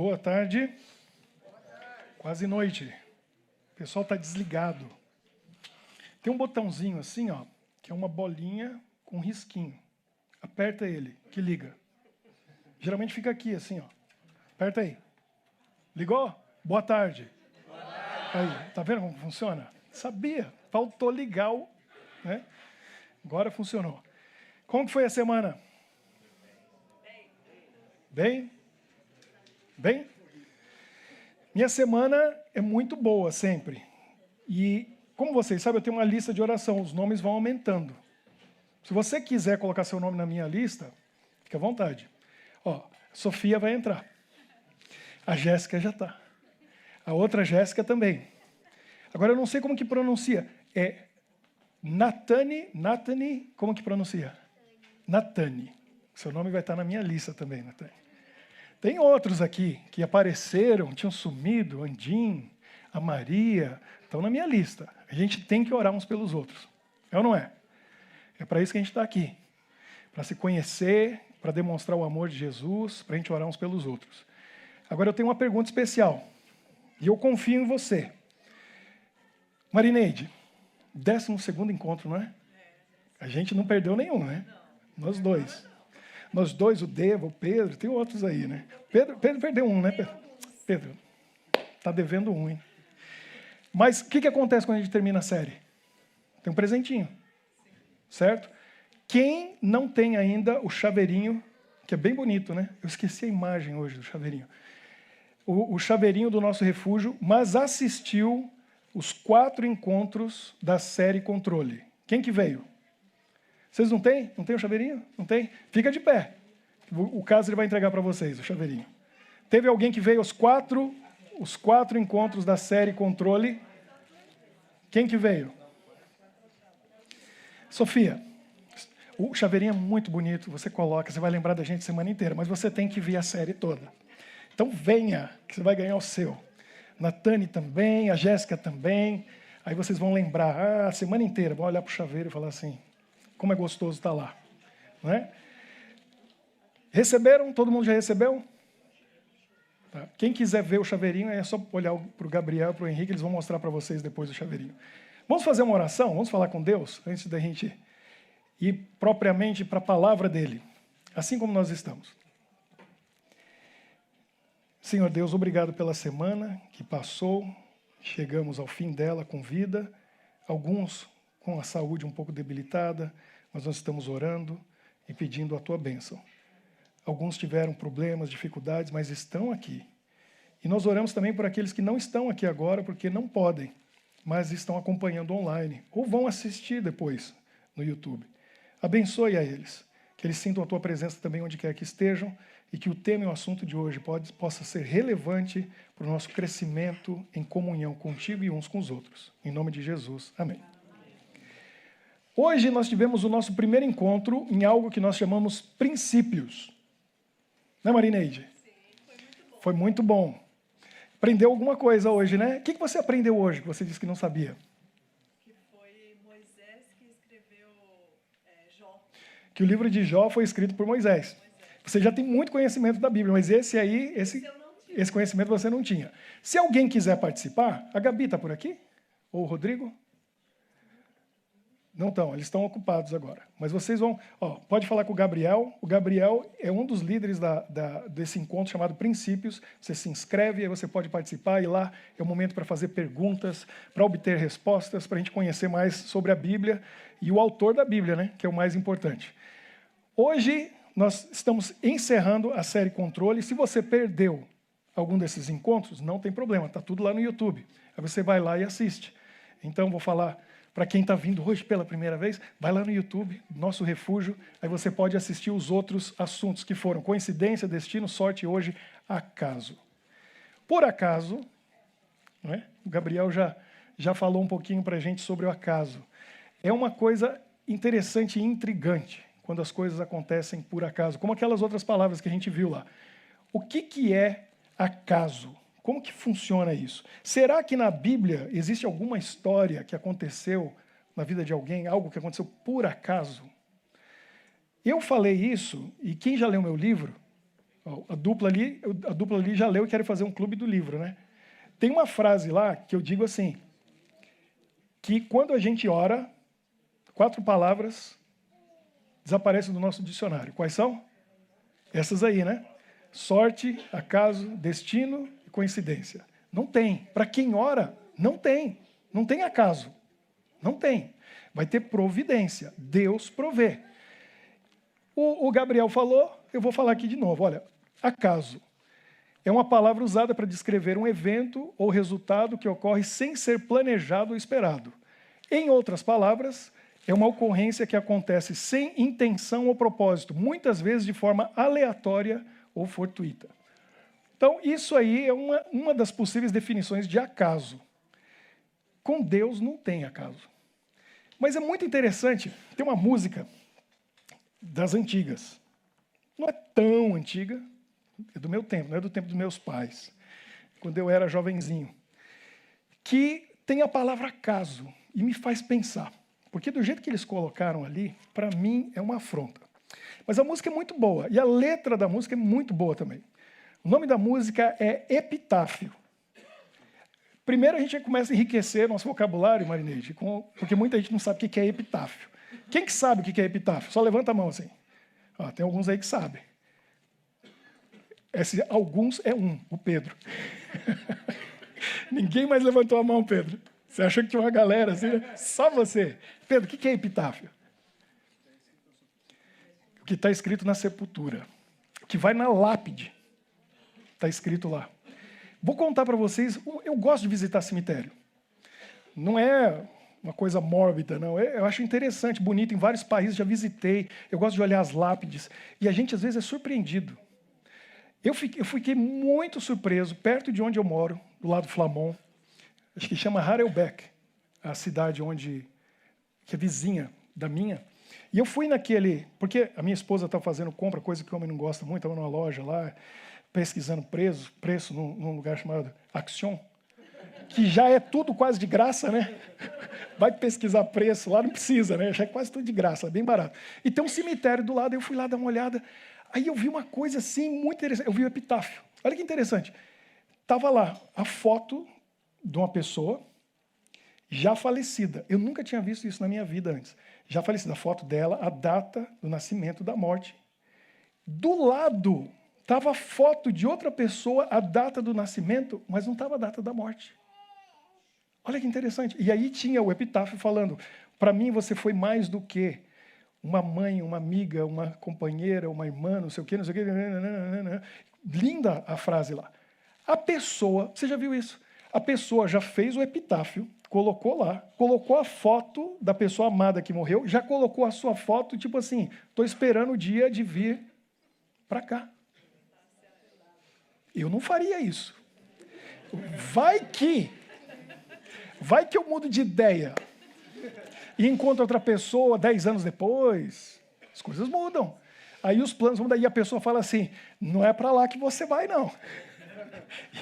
Boa tarde. Quase noite. O pessoal está desligado. Tem um botãozinho assim, ó, que é uma bolinha com um risquinho. Aperta ele, que liga. Geralmente fica aqui assim, ó. Aperta aí. Ligou? Boa tarde. Boa tarde. Aí, tá vendo como funciona? Sabia. Faltou ligar o... né? Agora funcionou. Como que foi a semana? Bem? Bem? Minha semana é muito boa, sempre. E, como vocês sabem, eu tenho uma lista de oração. Os nomes vão aumentando. Se você quiser colocar seu nome na minha lista, fique à vontade. Ó, Sofia vai entrar. A Jéssica já está. A outra Jéssica também. Agora, eu não sei como que pronuncia. É Natane, como que pronuncia? Natane. Seu nome vai estar na minha lista também, Natane. Tem outros aqui que apareceram, tinham sumido, Andim, a Maria, estão na minha lista. A gente tem que orar uns pelos outros. É ou não é? É para isso que a gente está aqui. Para se conhecer, para demonstrar o amor de Jesus, para a gente orar uns pelos outros. Agora eu tenho uma pergunta especial. E eu confio em você. Marineide, 12º encontro, não é? A gente não perdeu nenhum, né? Nós dois. Nós dois, o Deva, o Pedro, tem outros aí, né? Pedro perdeu um, né? Pedro, está devendo um, hein? Mas o que acontece quando a gente termina a série? Tem um presentinho, certo? Quem não tem ainda o chaveirinho, que é bem bonito, né? Eu esqueci a imagem hoje do chaveirinho. O chaveirinho do nosso refúgio, mas assistiu os 4 encontros da série Controle. Quem que veio? Vocês não têm? Não tem o chaveirinho? Não tem? Fica de pé. O caso ele vai entregar para vocês, o chaveirinho. Teve alguém que veio aos 4 encontros da série Controle? Quem que veio? Sofia. O chaveirinho é muito bonito, você coloca, você vai lembrar da gente a semana inteira, mas você tem que ver a série toda. Então venha, que você vai ganhar o seu. Natane também, a Jéssica também. Aí vocês vão lembrar, a semana inteira, vão olhar para o chaveiro e falar assim, como é gostoso estar lá. Não é? Receberam? Todo mundo já recebeu? Tá. Quem quiser ver o chaveirinho, é só olhar para o Gabriel e para o Henrique, eles vão mostrar para vocês depois o chaveirinho. Vamos fazer uma oração? Vamos falar com Deus, antes da gente ir propriamente para a palavra dele, assim como nós estamos. Senhor Deus, obrigado pela semana que passou, chegamos ao fim dela com vida, alguns com a saúde um pouco debilitada, mas nós estamos orando e pedindo a tua bênção. Alguns tiveram problemas, dificuldades, mas estão aqui. E nós oramos também por aqueles que não estão aqui agora, porque não podem, mas estão acompanhando online, ou vão assistir depois no YouTube. Abençoe a eles, que eles sintam a tua presença também onde quer que estejam, e que o tema e o assunto de hoje possa ser relevante para o nosso crescimento em comunhão contigo e uns com os outros. Em nome de Jesus. Amém. Hoje nós tivemos o nosso primeiro encontro em algo que nós chamamos princípios. Né, Marineide? Sim, foi muito bom. Aprendeu alguma coisa hoje, né? O que você aprendeu hoje que você disse que não sabia? Que foi Moisés que escreveu Jó. Que o livro de Jó foi escrito por Moisés. Você já tem muito conhecimento da Bíblia, mas esse conhecimento você não tinha. Se alguém quiser participar, a Gabi está por aqui? Ou o Rodrigo? Não estão, eles estão ocupados agora. Mas vocês vão... pode falar com o Gabriel. O Gabriel é um dos líderes desse encontro chamado Princípios. Você se inscreve, aí você pode participar, e lá é o momento para fazer perguntas, para obter respostas, para a gente conhecer mais sobre a Bíblia e o autor da Bíblia, né, que é o mais importante. Hoje nós estamos encerrando a série Controle. Se você perdeu algum desses encontros, não tem problema, está tudo lá no YouTube. Aí você vai lá e assiste. Então, vou falar para quem está vindo hoje pela primeira vez, vai lá no YouTube, Nosso Refúgio, aí você pode assistir os outros assuntos que foram coincidência, destino, sorte e hoje, acaso. Por acaso, não é? O Gabriel já falou um pouquinho para a gente sobre o acaso. É uma coisa interessante e intrigante quando as coisas acontecem por acaso, como aquelas outras palavras que a gente viu lá. O que é acaso? Como que funciona isso? Será que na Bíblia existe alguma história que aconteceu na vida de alguém, algo que aconteceu por acaso? Eu falei isso, e quem já leu meu livro Ó, a dupla ali já leu e quer fazer um clube do livro, né? Tem uma frase lá que eu digo assim, que quando a gente ora, 4 palavras desaparecem do nosso dicionário. Quais são? Essas aí, né? Sorte, acaso, destino e coincidência. Não tem. Para quem ora, não tem. Não tem acaso. Não tem. Vai ter providência. Deus provê. O Gabriel falou, eu vou falar aqui de novo. Olha, acaso é uma palavra usada para descrever um evento ou resultado que ocorre sem ser planejado ou esperado. Em outras palavras, é uma ocorrência que acontece sem intenção ou propósito, muitas vezes de forma aleatória ou fortuita. Então, isso aí é uma das possíveis definições de acaso. Com Deus não tem acaso. Mas é muito interessante, tem uma música das antigas. Não é tão antiga, é do meu tempo, não é do tempo dos meus pais, quando eu era jovenzinho, que tem a palavra acaso e me faz pensar. Porque do jeito que eles colocaram ali, para mim é uma afronta. Mas a música é muito boa, e a letra da música é muito boa também. O nome da música é Epitáfio. Primeiro a gente começa a enriquecer nosso vocabulário, Marineide, porque muita gente não sabe o que é epitáfio. Quem que sabe o que é epitáfio? Só levanta a mão assim. Ó, tem alguns aí que sabem. Esse alguns é o Pedro. Ninguém mais levantou a mão, Pedro. Você achou que tinha uma galera assim? Né? Só você. Pedro, o que é epitáfio? O que está escrito na sepultura. O que vai na lápide. Está escrito lá. Vou contar para vocês, eu gosto de visitar cemitério. Não é uma coisa mórbida, não. Eu acho interessante, bonito, em vários países já visitei. Eu gosto de olhar as lápides. E a gente, às vezes, é surpreendido. Eu fiquei muito surpreso, perto de onde eu moro, do lado do Flamon. Acho que chama Harelbeke, a cidade que é vizinha da minha. E eu fui porque a minha esposa estava fazendo compra, coisa que o homem não gosta muito, estava numa loja lá, pesquisando preço num lugar chamado Action, que já é tudo quase de graça, né? Vai pesquisar preço lá, não precisa, né? Já é quase tudo de graça, é bem barato. E tem um cemitério do lado, eu fui lá dar uma olhada, aí eu vi uma coisa assim muito interessante, eu vi o epitáfio. Olha que interessante. Estava lá a foto de uma pessoa já falecida. Eu nunca tinha visto isso na minha vida antes. Já falecida, a foto dela, a data do nascimento, da morte. Do lado estava a foto de outra pessoa, a data do nascimento, mas não estava a data da morte. Olha que interessante. E aí tinha o epitáfio falando, para mim você foi mais do que uma mãe, uma amiga, uma companheira, uma irmã, não sei o quê, não sei o quê. Linda a frase lá. A pessoa, você já viu isso? A pessoa já fez o epitáfio, colocou lá, colocou a foto da pessoa amada que morreu, já colocou a sua foto, tipo assim, estou esperando o dia de vir para cá. Eu não faria isso. Vai que eu mudo de ideia e encontro outra pessoa 10 anos depois, as coisas mudam. Aí os planos mudam, e a pessoa fala assim, não é para lá que você vai, não.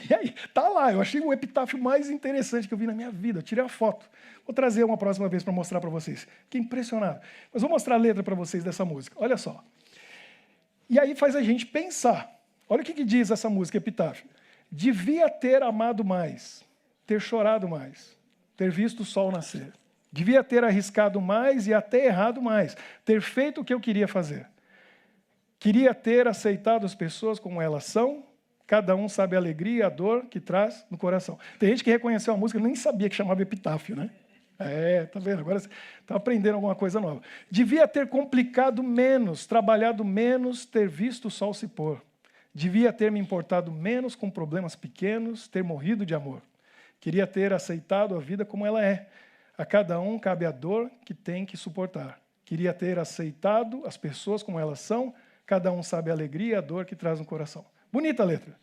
E aí, tá lá, eu achei o epitáfio mais interessante que eu vi na minha vida, eu tirei a foto. Vou trazer uma próxima vez para mostrar para vocês. Fiquei impressionado. Mas vou mostrar a letra para vocês dessa música, olha só. E aí faz a gente pensar. Olha o que diz essa música, Epitáfio. Devia ter amado mais, ter chorado mais, ter visto o sol nascer. Devia ter arriscado mais e até errado mais, ter feito o que eu queria fazer. Queria ter aceitado as pessoas como elas são, cada um sabe a alegria e a dor que traz no coração. Tem gente que reconheceu a música e nem sabia que chamava Epitáfio, né? Tá vendo? Agora você está aprendendo alguma coisa nova. Devia ter complicado menos, trabalhado menos, ter visto o sol se pôr. Devia ter me importado menos com problemas pequenos, ter morrido de amor. Queria ter aceitado a vida como ela é. A cada um cabe a dor que tem que suportar. Queria ter aceitado as pessoas como elas são, cada um sabe a alegria e a dor que traz no coração. Bonita a letra.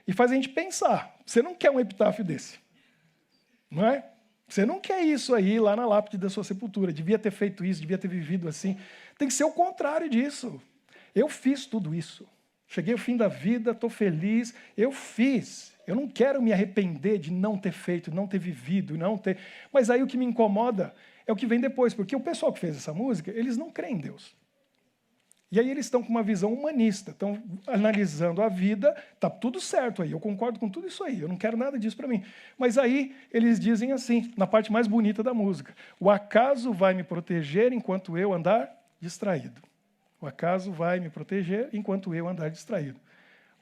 E faz a gente pensar. Você não quer um epitáfio desse. Não é? Você não quer isso aí lá na lápide da sua sepultura. Devia ter feito isso, devia ter vivido assim. Tem que ser o contrário disso. Eu fiz tudo isso. Cheguei ao fim da vida, estou feliz. Eu fiz. Eu não quero me arrepender de não ter feito, não ter vivido, não ter... Mas aí o que me incomoda é o que vem depois. Porque o pessoal que fez essa música, eles não creem em Deus. E aí eles estão com uma visão humanista, estão analisando a vida, está tudo certo aí, eu concordo com tudo isso aí, eu não quero nada disso para mim. Mas aí eles dizem assim, na parte mais bonita da música: o acaso vai me proteger enquanto eu andar distraído. O acaso vai me proteger enquanto eu andar distraído.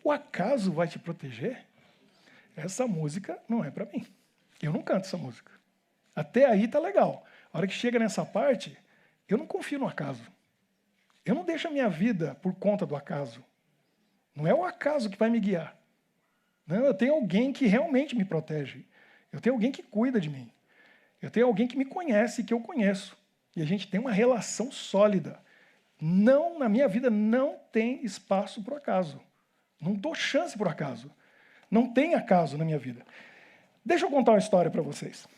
O acaso vai te proteger? Essa música não é para mim. Eu não canto essa música. Até aí tá legal. A hora que chega nessa parte, eu não confio no acaso. Eu não deixo a minha vida por conta do acaso. Não é o acaso que vai me guiar. Não, eu tenho alguém que realmente me protege. Eu tenho alguém que cuida de mim. Eu tenho alguém que me conhece e que eu conheço. E a gente tem uma relação sólida. Não, na minha vida não tem espaço para o acaso. Não dou chance para o acaso. Não tem acaso na minha vida. Deixa eu contar uma história para vocês.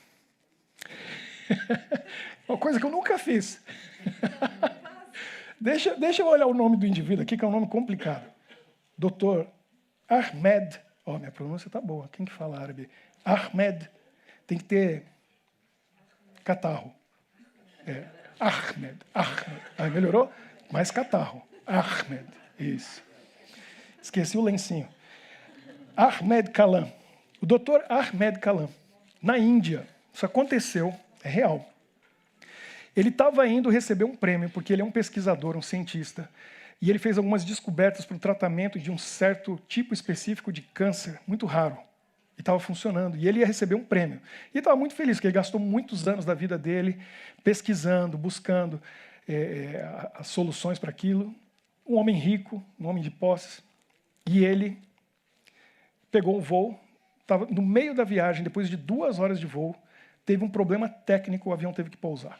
Uma coisa que eu nunca fiz. Deixa eu olhar o nome do indivíduo aqui, que é um nome complicado. Dr. Ahmed. Ó, minha pronúncia está boa. Quem que fala árabe? Ahmed. Tem que ter catarro. Ahmed. Aí melhorou? Mais catarro. Ahmed. Isso. Esqueci o lencinho. Ahmed Kalam. O Dr. Ahmed Kalam. Na Índia. Isso aconteceu. É real. Ele estava indo receber um prêmio, porque ele é um pesquisador, um cientista, e ele fez algumas descobertas para o tratamento de um certo tipo específico de câncer, muito raro, e estava funcionando, e ele ia receber um prêmio. E estava muito feliz, porque ele gastou muitos anos da vida dele pesquisando, buscando as soluções para aquilo. Um homem rico, um homem de posses, e ele pegou um voo, estava no meio da viagem, depois de 2 horas de voo, teve um problema técnico, o avião teve que pousar.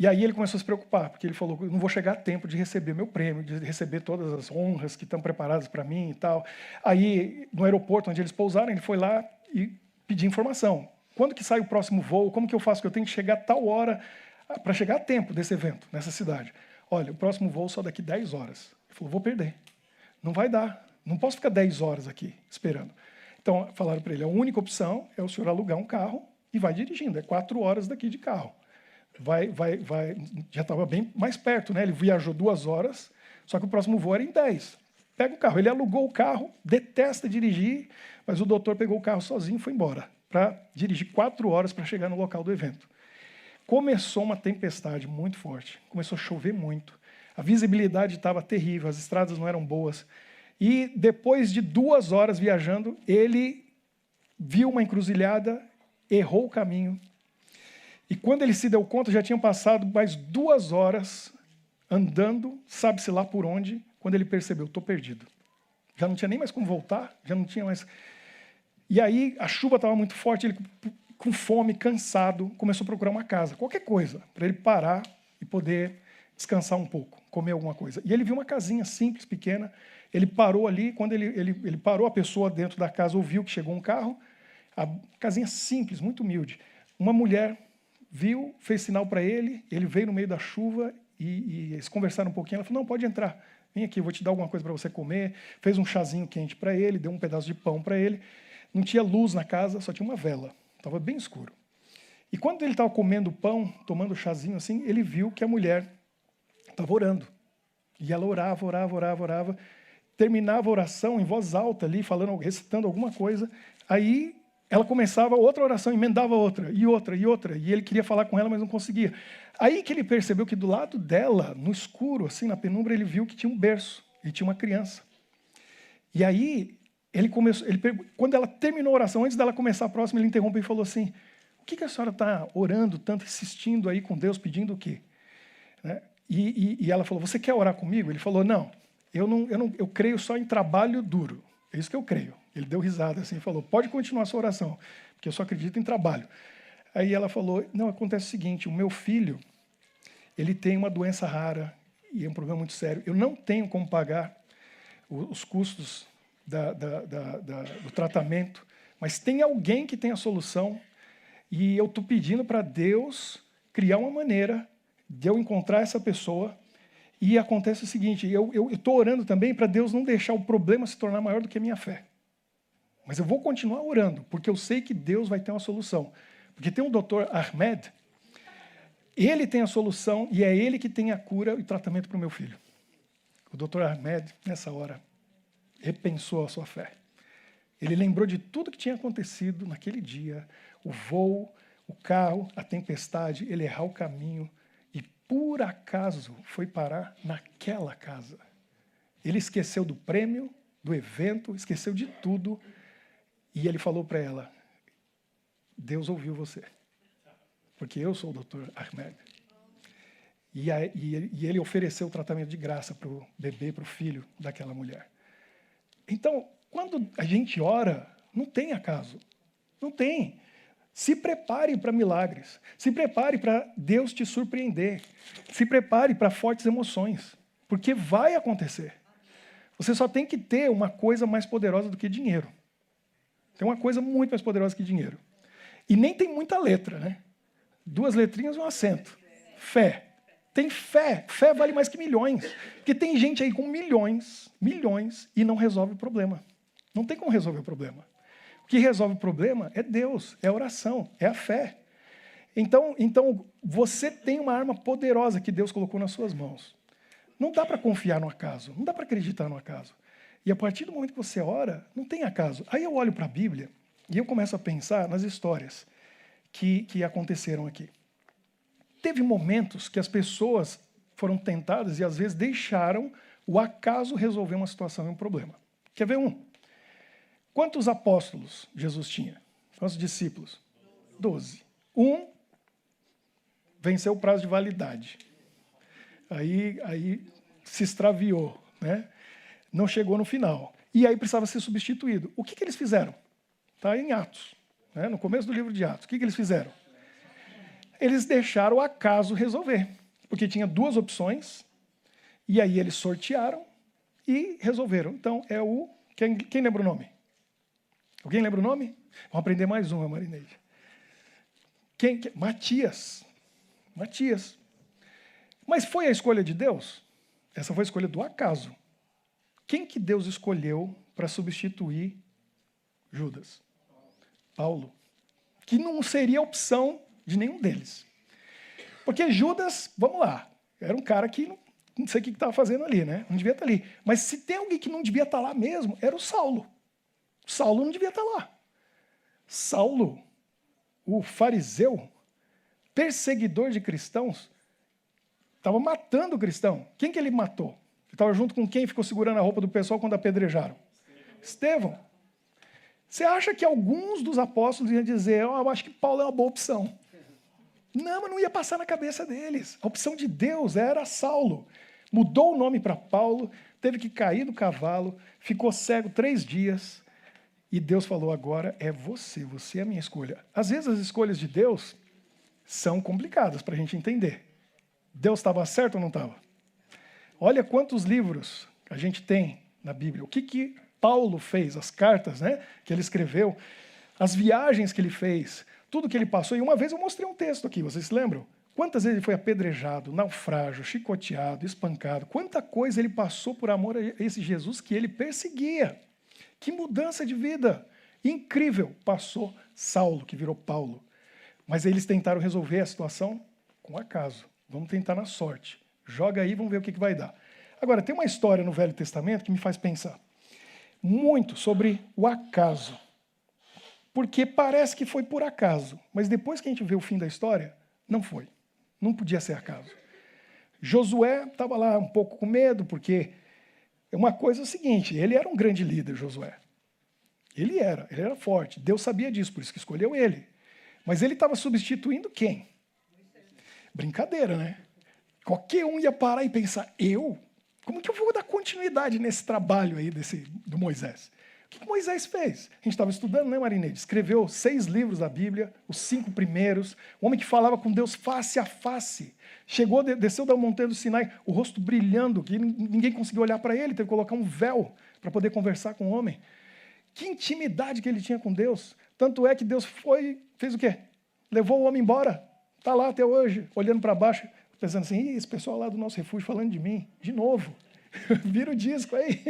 E aí ele começou a se preocupar, porque ele falou: eu não vou chegar a tempo de receber meu prêmio, de receber todas as honras que estão preparadas para mim e tal. Aí, no aeroporto onde eles pousaram, ele foi lá e pediu informação. Quando que sai o próximo voo? Como que eu faço? Que eu tenho que chegar a tal hora para chegar a tempo desse evento, nessa cidade. Olha, o próximo voo só daqui 10 horas. Ele falou: vou perder. Não vai dar. Não posso ficar 10 horas aqui esperando. Então, falaram para ele: a única opção é o senhor alugar um carro e vai dirigindo. É 4 horas daqui de carro. Já estava bem mais perto, né? Ele viajou 2 horas, só que o próximo voo era em 10. Pega o carro. Ele alugou o carro, detesta dirigir, mas o doutor pegou o carro sozinho e foi embora para dirigir 4 horas para chegar no local do evento. Começou uma tempestade muito forte, começou a chover muito, a visibilidade estava terrível, as estradas não eram boas. E depois de 2 horas viajando, ele viu uma encruzilhada, errou o caminho. E quando ele se deu conta, já tinham passado mais 2 horas andando, sabe-se lá por onde, quando ele percebeu: estou perdido. Já não tinha nem mais como voltar, já não tinha mais... E aí a chuva estava muito forte, ele com fome, cansado, começou a procurar uma casa, qualquer coisa, para ele parar e poder descansar um pouco, comer alguma coisa. E ele viu uma casinha simples, pequena, ele parou ali, quando ele parou, a pessoa dentro da casa ouviu que chegou um carro, a casinha simples, muito humilde. Uma mulher viu, fez sinal para ele, ele veio no meio da chuva e eles conversaram um pouquinho. Ela falou: não, pode entrar, vem aqui, eu vou te dar alguma coisa para você comer. Fez um chazinho quente para ele, deu um pedaço de pão para ele. Não tinha luz na casa, só tinha uma vela, estava bem escuro. E quando ele estava comendo pão, tomando chazinho assim, ele viu que a mulher estava orando. E ela orava. Terminava a oração em voz alta ali, falando, recitando alguma coisa. Aí ela começava outra oração, emendava outra. E ele queria falar com ela, mas não conseguia. Aí que ele percebeu que do lado dela, no escuro, assim, na penumbra, ele viu que tinha um berço e tinha uma criança. E aí, quando ela terminou a oração, antes dela começar a próxima, ele interrompeu e falou assim: o que a senhora está orando tanto, insistindo aí com Deus, pedindo o quê? Né? E ela falou: você quer orar comigo? Ele falou: não, eu creio só em trabalho duro. É isso que eu creio. Ele deu risada assim e falou: pode continuar a sua oração, porque eu só acredito em trabalho. Aí ela falou: não, acontece o seguinte, o meu filho, ele tem uma doença rara e é um problema muito sério. Eu não tenho como pagar os custos do tratamento, mas tem alguém que tem a solução e eu estou pedindo para Deus criar uma maneira de eu encontrar essa pessoa. E acontece o seguinte, eu estou orando também para Deus não deixar o problema se tornar maior do que a minha fé. Mas eu vou continuar orando, porque eu sei que Deus vai ter uma solução. Porque tem um Dr. Ahmed, ele tem a solução e é ele que tem a cura e tratamento para o meu filho. O Dr. Ahmed, nessa hora, repensou a sua fé. Ele lembrou de tudo que tinha acontecido naquele dia, o voo, o carro, a tempestade, ele errar o caminho, e por acaso foi parar naquela casa. Ele esqueceu do prêmio, do evento, esqueceu de tudo, e ele falou para ela, Deus ouviu você, porque eu sou o Dr. Ahmed. E ele ofereceu o tratamento de graça para o bebê, para o filho daquela mulher. Então, quando a gente ora, não tem acaso. Não tem. Se prepare para milagres. Se prepare para Deus te surpreender. Se prepare para fortes emoções. Porque vai acontecer. Você só tem que ter uma coisa mais poderosa do que dinheiro. Tem uma coisa muito mais poderosa que dinheiro. E nem tem muita letra, né? 2 letrinhas e um acento. Fé. Tem fé. Fé vale mais que milhões. Porque tem gente aí com milhões, e não resolve o problema. Não tem como resolver o problema. O que resolve o problema é Deus, é a oração, é a fé. Então você tem uma arma poderosa que Deus colocou nas suas mãos. Não dá para confiar no acaso, não dá para acreditar no acaso. E a partir do momento que você ora, não tem acaso. Aí eu olho para a Bíblia e eu começo a pensar nas histórias que aconteceram aqui. Teve momentos que as pessoas foram tentadas e às vezes deixaram o acaso resolver uma situação e um problema. Quer ver um? Quantos apóstolos Jesus tinha? Quantos discípulos? 12. Um venceu o prazo de validade. Aí se extraviou, né? Não chegou no final. E aí precisava ser substituído. O que eles fizeram? Está em Atos, né? No começo do livro de Atos. O que eles fizeram? Eles deixaram o acaso resolver. Porque tinha 2 opções, e aí eles sortearam e resolveram. Então, é o... Quem lembra o nome? Alguém lembra o nome? Vamos aprender mais uma, Marineide. Matias. Matias. Mas foi a escolha de Deus? Essa foi a escolha do acaso. Quem que Deus escolheu para substituir Judas? Paulo. Que não seria opção de nenhum deles. Porque Judas, vamos lá, era um cara que não sei o que estava fazendo ali, né? Não devia estar ali. Mas se tem alguém que não devia estar lá mesmo, era o Saulo. Saulo não devia estar lá. Saulo, o fariseu, perseguidor de cristãos, estava matando o cristão. Quem que ele matou? Ele estava junto com quem ficou segurando a roupa do pessoal quando apedrejaram? Estevão. Você acha que alguns dos apóstolos iam dizer, eu acho que Paulo é uma boa opção? Não, mas não ia passar na cabeça deles. A opção de Deus era Saulo. Mudou o nome para Paulo, teve que cair do cavalo, ficou cego 3 dias, e Deus falou, agora é você é a minha escolha. Às vezes as escolhas de Deus são complicadas para a gente entender. Deus estava certo ou não estava? Olha quantos livros a gente tem na Bíblia. O que Paulo fez, as cartas, né, que ele escreveu, as viagens que ele fez, tudo que ele passou. E uma vez eu mostrei um texto aqui, vocês se lembram? Quantas vezes ele foi apedrejado, naufrágio, chicoteado, espancado. Quanta coisa ele passou por amor a esse Jesus que ele perseguia. Que mudança de vida. Incrível. Passou Saulo, que virou Paulo. Mas eles tentaram resolver a situação com acaso. Vamos tentar na sorte. Joga aí, vamos ver o que vai dar. Agora, tem uma história no Velho Testamento que me faz pensar muito sobre o acaso. Porque parece que foi por acaso, mas depois que a gente vê o fim da história, não foi. Não podia ser acaso. Josué estava lá um pouco com medo, porque uma coisa é o seguinte, ele era um grande líder, Josué. Ele era forte. Deus sabia disso, por isso que escolheu ele. Mas ele estava substituindo quem? Brincadeira, né? Qualquer um ia parar e pensar, eu? Como que eu vou dar continuidade nesse trabalho aí do Moisés? O que Moisés fez? A gente estava estudando, né, Marineide? Escreveu 6 livros da Bíblia, os 5 primeiros. O homem que falava com Deus face a face. Chegou, desceu da montanha do Sinai, o rosto brilhando, que ninguém conseguiu olhar para ele, teve que colocar um véu para poder conversar com o homem. Que intimidade que ele tinha com Deus. Tanto é que Deus fez o quê? Levou o homem embora. Está lá até hoje, olhando para baixo, pensando assim, esse pessoal lá do nosso refúgio falando de mim, de novo. Vira o disco aí.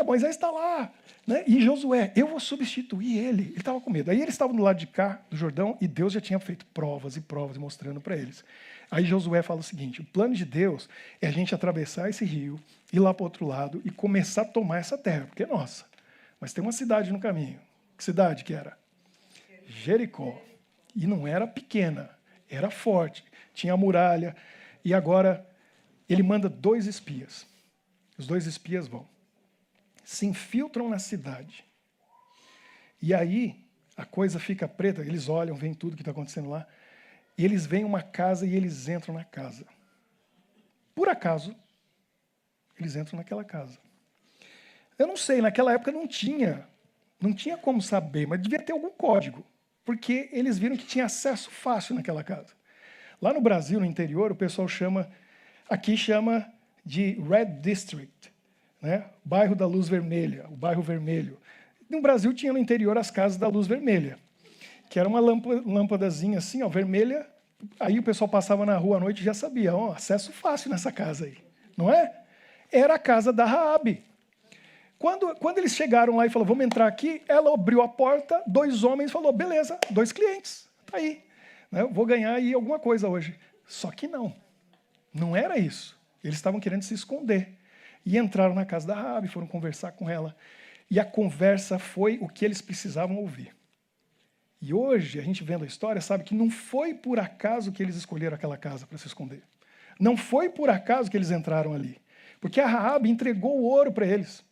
Moisés está lá. Né? E Josué, eu vou substituir ele. Ele estava com medo. Aí eles estavam do lado de cá do Jordão e Deus já tinha feito provas e provas mostrando para eles. Aí Josué fala o seguinte: o plano de Deus é a gente atravessar esse rio, ir lá para o outro lado e começar a tomar essa terra, porque é nossa. Mas tem uma cidade no caminho. Que cidade que era? Jericó. E não era pequena, era forte. Tinha a muralha. E agora ele manda 2 espias. Os 2 espias vão. Se infiltram na cidade. E aí a coisa fica preta. Eles olham, veem tudo que está acontecendo lá. E eles veem uma casa e eles entram na casa. Por acaso, eles entram naquela casa. Eu não sei, naquela época não tinha como saber, mas devia ter algum código, porque eles viram que tinha acesso fácil naquela casa. Lá no Brasil, no interior, o pessoal chama de Red District, né? Bairro da Luz Vermelha, o bairro vermelho. No Brasil tinha no interior as casas da Luz Vermelha, que era uma lâmpadazinha assim, ó, vermelha. Aí o pessoal passava na rua à noite e já sabia, ó, acesso fácil nessa casa aí, não é? Era a casa da Raabe. Quando eles chegaram lá e falaram, vamos entrar aqui, ela abriu a porta, 2 homens, falou, beleza, 2 clientes, tá aí. Né, eu vou ganhar aí alguma coisa hoje. Só que não era isso. Eles estavam querendo se esconder. E entraram na casa da Raabe, foram conversar com ela. E a conversa foi o que eles precisavam ouvir. E hoje, a gente vendo a história, sabe que não foi por acaso que eles escolheram aquela casa para se esconder. Não foi por acaso que eles entraram ali. Porque a Raabe entregou o ouro para eles.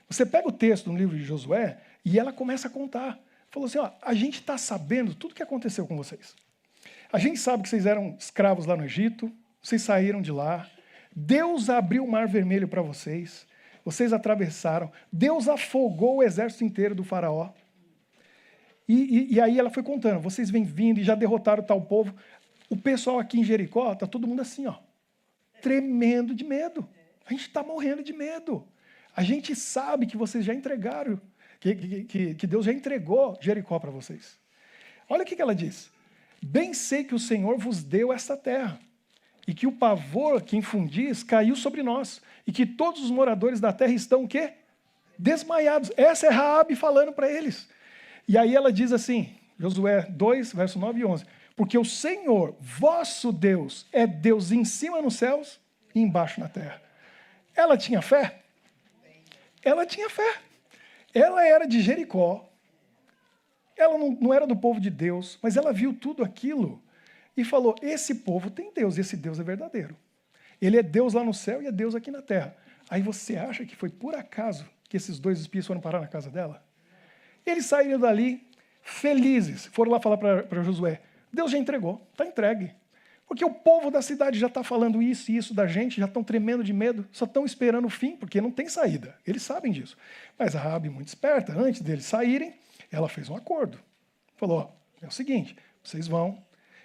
Você pega o texto no livro de Josué e ela começa a contar. Falou assim, ó, a gente está sabendo tudo o que aconteceu com vocês. A gente sabe que vocês eram escravos lá no Egito, vocês saíram de lá, Deus abriu o Mar Vermelho para vocês, vocês atravessaram, Deus afogou o exército inteiro do faraó. E aí ela foi contando, vocês vêm vindo e já derrotaram tal povo. O pessoal aqui em Jericó, está todo mundo assim, ó, tremendo de medo. A gente está morrendo de medo. A gente sabe que vocês já entregaram, que Deus já entregou Jericó para vocês. Olha o que ela diz. Bem sei que o Senhor vos deu esta terra, e que o pavor que infundis caiu sobre nós, e que todos os moradores da terra estão o quê? Desmaiados. Essa é Raabe falando para eles. E aí ela diz assim, Josué 2, verso 9 e 11, porque o Senhor, vosso Deus, é Deus em cima nos céus e embaixo na terra. Ela tinha fé? Ela tinha fé. Ela era de Jericó. Ela não era do povo de Deus, mas ela viu tudo aquilo e falou, esse povo tem Deus, esse Deus é verdadeiro. Ele é Deus lá no céu e é Deus aqui na terra. Aí você acha que foi por acaso que esses 2 espias foram parar na casa dela? Eles saíram dali felizes, foram lá falar para Josué, Deus já entregou, está entregue. Porque o povo da cidade já está falando isso e isso da gente, já estão tremendo de medo, só estão esperando o fim, porque não tem saída. Eles sabem disso. Mas a Raabe, muito esperta, antes deles saírem, ela fez um acordo. Falou, ó, é o seguinte, vocês vão,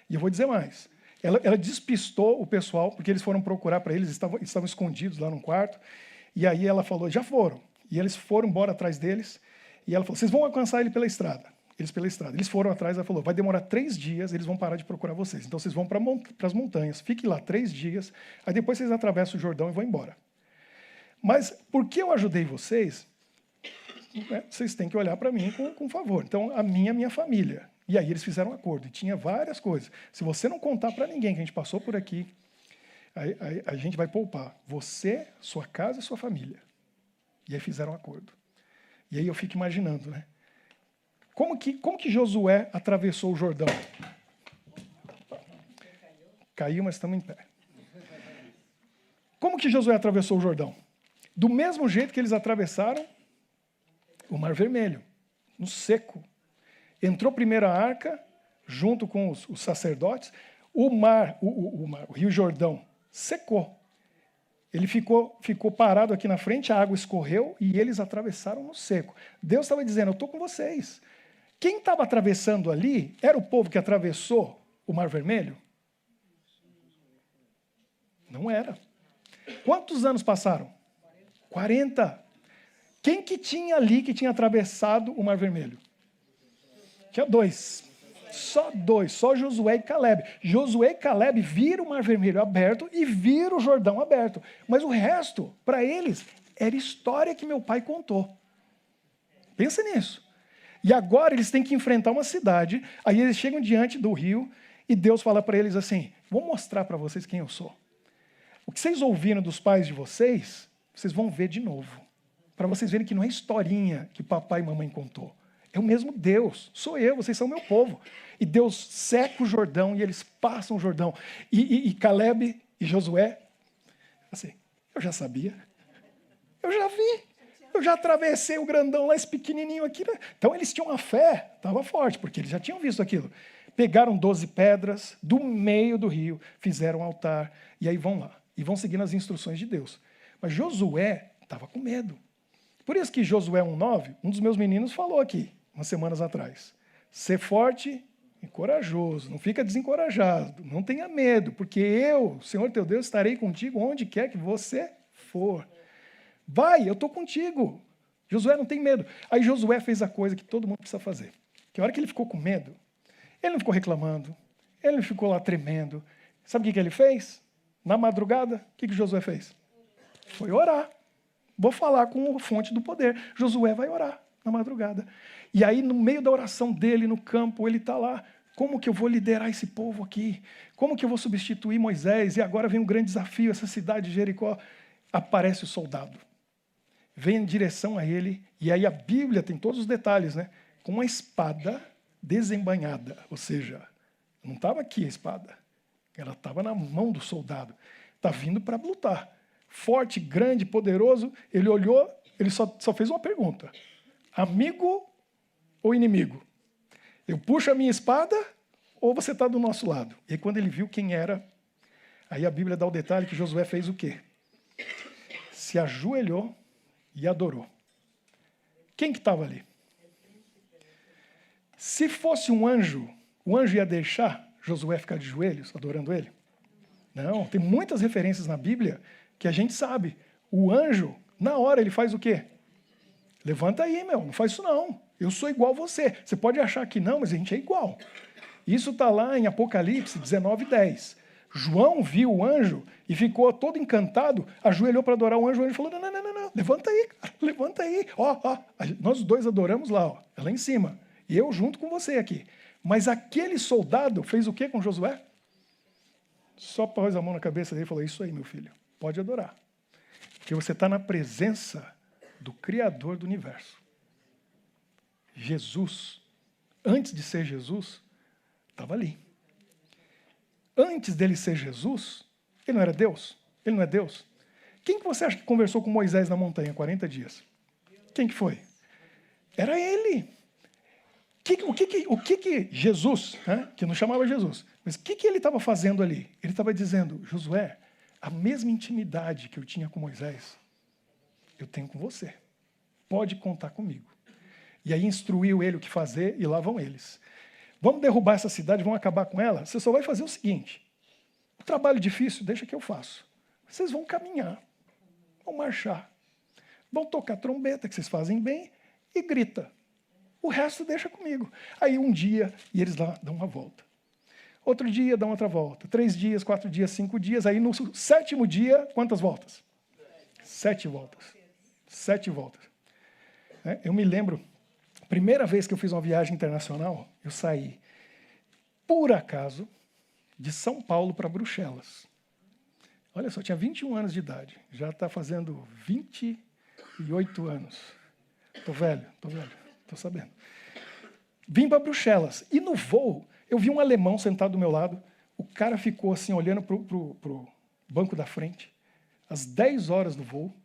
e eu vou dizer mais. Ela despistou o pessoal, porque eles foram procurar para eles, estavam escondidos lá num quarto, e aí ela falou, já foram. E eles foram embora atrás deles, e ela falou, vocês vão alcançar ele pela estrada. Eles foram atrás, ela falou, vai demorar 3 dias, eles vão parar de procurar vocês. Então vocês vão para as montanhas, fiquem lá 3 dias, aí depois vocês atravessam o Jordão e vão embora. Mas porque eu ajudei vocês, né, vocês têm que olhar para mim com favor. Então, a minha família. E aí eles fizeram um acordo, e tinha várias coisas. Se você não contar para ninguém que a gente passou por aqui, a gente vai poupar você, sua casa e sua família. E aí fizeram um acordo. E aí eu fico imaginando, né? Como que Josué atravessou o Jordão? Caiu, mas estamos em pé. Como que Josué atravessou o Jordão? Do mesmo jeito que eles atravessaram o Mar Vermelho, no seco. Entrou primeiro a arca, junto com os sacerdotes, o Rio Jordão secou. Ele ficou parado aqui na frente, a água escorreu e eles atravessaram no seco. Deus estava dizendo, eu estou com vocês. Quem estava atravessando ali era o povo que atravessou o Mar Vermelho? Não era. Quantos anos passaram? 40. Quem que tinha ali que tinha atravessado o Mar Vermelho? Tinha 2. Só dois, só Josué e Caleb. Josué e Caleb viram o Mar Vermelho aberto e viram o Jordão aberto. Mas o resto, para eles, era história que meu pai contou. Pensa nisso. E agora eles têm que enfrentar uma cidade, aí eles chegam diante do rio e Deus fala para eles assim, vou mostrar para vocês quem eu sou. O que vocês ouviram dos pais de vocês, vocês vão ver de novo. Para vocês verem que não é historinha que papai e mamãe contou. É o mesmo Deus, sou eu, vocês são meu povo. E Deus seca o Jordão e eles passam o Jordão. E Caleb e Josué, assim, eu já sabia, eu já vi, eu já atravessei o grandão lá, esse pequenininho aqui. Né? Então eles tinham uma fé, estava forte, porque eles já tinham visto aquilo. Pegaram 12 pedras do meio do rio, fizeram um altar, e aí vão lá. E vão seguindo as instruções de Deus. Mas Josué estava com medo. Por isso que Josué 1,9, um dos meus meninos falou aqui, umas semanas atrás. Ser forte e corajoso, não fica desencorajado, não tenha medo, porque eu, Senhor teu Deus, estarei contigo onde quer que você for. Vai, eu estou contigo. Josué não tem medo. Aí Josué fez a coisa que todo mundo precisa fazer. Que a hora que ele ficou com medo, ele não ficou reclamando, ele não ficou lá tremendo. Sabe o que ele fez? Na madrugada, o que Josué fez? Foi orar. Vou falar com a fonte do poder. Josué vai orar na madrugada. E aí, no meio da oração dele, no campo, ele está lá. Como que eu vou liderar esse povo aqui? Como que eu vou substituir Moisés? E agora vem um grande desafio, essa cidade de Jericó. Aparece o soldado. Vem em direção a ele. E aí a Bíblia tem todos os detalhes, né? Com uma espada desembainhada. Ou seja, não estava aqui a espada. Ela estava na mão do soldado. Está vindo para lutar. Forte, grande, poderoso. Ele olhou, ele só fez uma pergunta. Amigo ou inimigo? Eu puxo a minha espada ou você está do nosso lado? E aí, quando ele viu quem era, aí a Bíblia dá o detalhe que Josué fez o quê? Se ajoelhou e adorou. Quem que estava ali? Se fosse um anjo, o anjo ia deixar Josué ficar de joelhos adorando ele? Não, tem muitas referências na Bíblia que a gente sabe. O anjo, na hora, ele faz o quê? Levanta aí, meu, não faz isso não. Eu sou igual a você. Você pode achar que não, mas a gente é igual. Isso está lá em Apocalipse 19:10. João viu o anjo e ficou todo encantado, ajoelhou para adorar o anjo falou, não, levanta aí, cara, levanta aí. Ó, nós dois adoramos lá, ó, lá em cima. E eu junto com você aqui. Mas aquele soldado fez o quê com Josué? Só pôs a mão na cabeça dele e falou, isso aí, meu filho, pode adorar. Porque você está na presença do Criador do universo. Jesus, antes de ser Jesus, estava ali. Antes dele ser Jesus, ele não era Deus? Ele não é Deus? Quem que você acha que conversou com Moisés na montanha 40 dias? Quem que foi? Era ele. O que Jesus, né, que não chamava Jesus, mas o que ele estava fazendo ali? Ele estava dizendo, Josué, a mesma intimidade que eu tinha com Moisés, eu tenho com você. Pode contar comigo. E aí instruiu ele o que fazer e lá vão eles. Vamos derrubar essa cidade, vamos acabar com ela? Você só vai fazer o seguinte, o trabalho difícil, deixa que eu faço. Vocês vão caminhar, vão marchar, vão tocar trombeta, que vocês fazem bem, e grita. O resto deixa comigo. Aí um dia, e eles lá dão uma volta. Outro dia, dão outra volta. 3 dias, 4 dias, 5 dias. Aí no 7º dia, quantas voltas? 7 voltas. 7 voltas. Eu me lembro, primeira vez que eu fiz uma viagem internacional, eu saí, por acaso, de São Paulo para Bruxelas. Olha só, eu tinha 21 anos de idade. Já está fazendo 28 anos. Estou velho. Estou sabendo. Vim para Bruxelas. E no voo, eu vi um alemão sentado do meu lado. O cara ficou assim, olhando para o banco da frente. Às 10 horas do voo.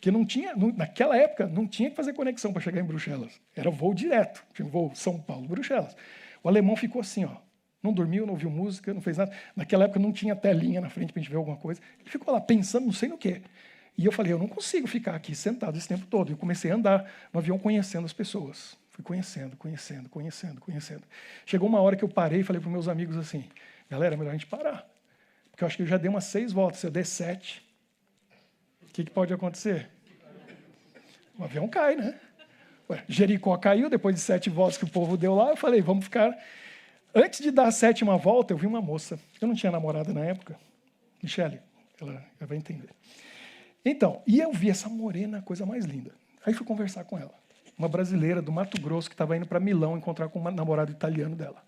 Que não tinha, naquela época, não tinha que fazer conexão para chegar em Bruxelas. Era voo direto. Tinha voo São Paulo, Bruxelas. O alemão ficou assim, ó. Não dormiu, não ouviu música, não fez nada. Naquela época não tinha telinha na frente para a gente ver alguma coisa. Ele ficou lá pensando, não sei no quê. E eu falei, eu não consigo ficar aqui sentado esse tempo todo. Eu comecei a andar no avião conhecendo as pessoas. Fui conhecendo. Chegou uma hora que eu parei e falei para os meus amigos assim, galera, é melhor a gente parar. Porque eu acho que eu já dei umas 6 voltas. Se eu der 7, o que pode acontecer? O avião cai, né? Jericó caiu, depois de 7 voltas que o povo deu lá, eu falei, vamos ficar... Antes de dar a 7ª volta, eu vi uma moça. Eu não tinha namorada na época. Michele, ela vai entender. Então, e eu vi essa morena, a coisa mais linda. Aí fui conversar com ela. Uma brasileira do Mato Grosso que estava indo para Milão encontrar com um namorado italiano dela.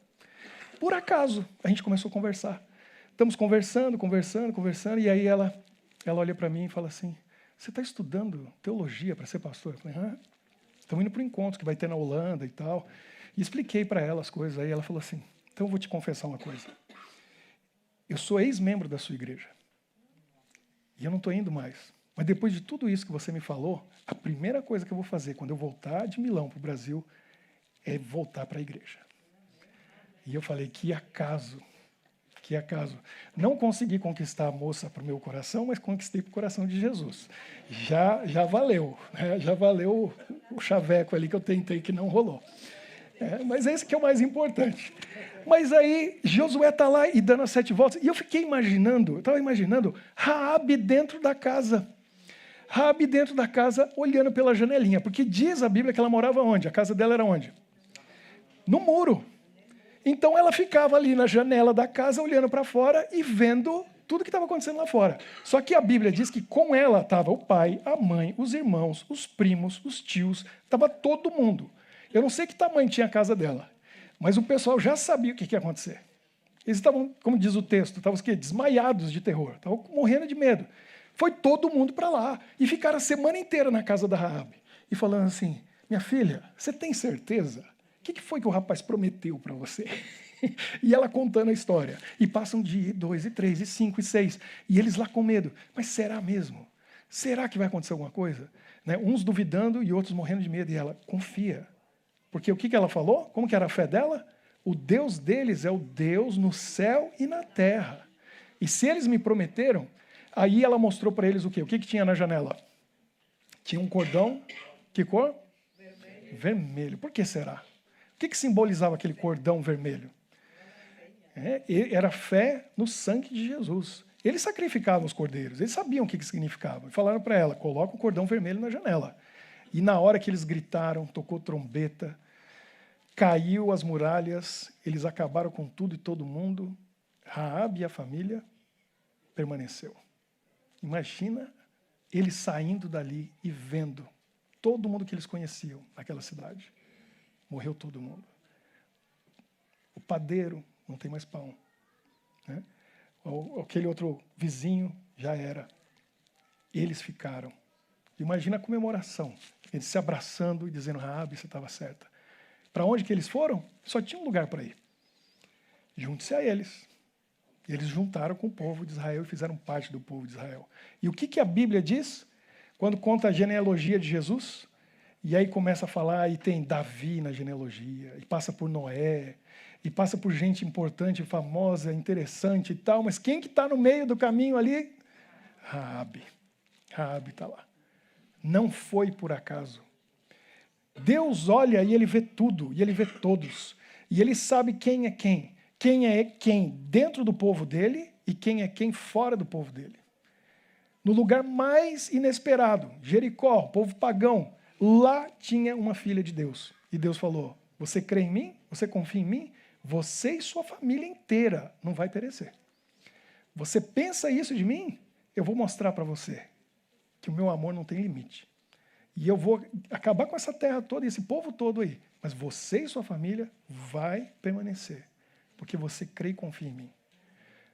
Por acaso, a gente começou a conversar. Estamos conversando, e aí ela olha para mim e fala assim, você está estudando teologia para ser pastor? Eu falei, estamos indo para um encontro que vai ter na Holanda e tal. E expliquei para ela as coisas. Aí ela falou assim, então eu vou te confessar uma coisa. Eu sou ex-membro da sua igreja. E eu não estou indo mais. Mas depois de tudo isso que você me falou, a primeira coisa que eu vou fazer quando eu voltar de Milão para o Brasil é voltar para a igreja. E eu falei, que acaso. Não consegui conquistar a moça para o meu coração, mas conquistei para o coração de Jesus. Já valeu, né? Já valeu o chaveco ali que eu tentei que não rolou. Mas esse que é o mais importante. Mas aí Josué está lá e dando as 7 voltas. E eu fiquei imaginando, Raabe dentro da casa. Raabe dentro da casa, olhando pela janelinha. Porque diz a Bíblia que ela morava onde? A casa dela era onde? No muro. Então ela ficava ali na janela da casa, olhando para fora e vendo tudo que estava acontecendo lá fora. Só que a Bíblia diz que com ela estava o pai, a mãe, os irmãos, os primos, os tios, estava todo mundo. Eu não sei que tamanho tinha a casa dela, mas o pessoal já sabia o que ia acontecer. Eles estavam, como diz o texto, estavam desmaiados de terror, estavam morrendo de medo. Foi todo mundo para lá e ficaram a semana inteira na casa da Raabe e falando assim, minha filha, você tem certeza? O que foi que o rapaz prometeu para você? E ela contando a história. E passa um dia, 2, 3, 5, 6. E eles lá com medo. Mas será mesmo? Será que vai acontecer alguma coisa? Né? Uns duvidando e outros morrendo de medo. E ela, confia. Porque o que ela falou? Como que era a fé dela? O Deus deles é o Deus no céu e na terra. E se eles me prometeram, aí ela mostrou para eles o quê? O que tinha na janela? Tinha um cordão. Que cor? Vermelho. Por que será? O que simbolizava aquele cordão vermelho? Era fé no sangue de Jesus. Eles sacrificavam os cordeiros, eles sabiam o que significava. E falaram para ela, coloca o cordão vermelho na janela. E na hora que eles gritaram, tocou trombeta, caiu as muralhas, eles acabaram com tudo e todo mundo. Raabe e a família permaneceu. Imagina eles saindo dali e vendo todo mundo que eles conheciam naquela cidade. Morreu todo mundo. O padeiro não tem mais pão. Né? Aquele outro vizinho já era. Eles ficaram. Imagina a comemoração. Eles se abraçando e dizendo, Raabe, você estava certa. Para onde que eles foram? Só tinha um lugar para ir. Junte-se a eles. Eles juntaram com o povo de Israel e fizeram parte do povo de Israel. E o que a Bíblia diz? Quando conta a genealogia de Jesus, e aí começa a falar, e tem Davi na genealogia, e passa por Noé, e passa por gente importante, famosa, interessante e tal, mas quem que está no meio do caminho ali? Raabe. Raabe está lá. Não foi por acaso. Deus olha e ele vê tudo, e ele vê todos. E ele sabe quem é quem dentro do povo dele e quem é quem fora do povo dele. No lugar mais inesperado, Jericó, povo pagão, lá tinha uma filha de Deus. E Deus falou, você crê em mim? Você confia em mim? Você e sua família inteira não vai perecer. Você pensa isso de mim? Eu vou mostrar para você que o meu amor não tem limite. E eu vou acabar com essa terra toda, esse povo todo aí. Mas você e sua família vai permanecer. Porque você crê e confia em mim.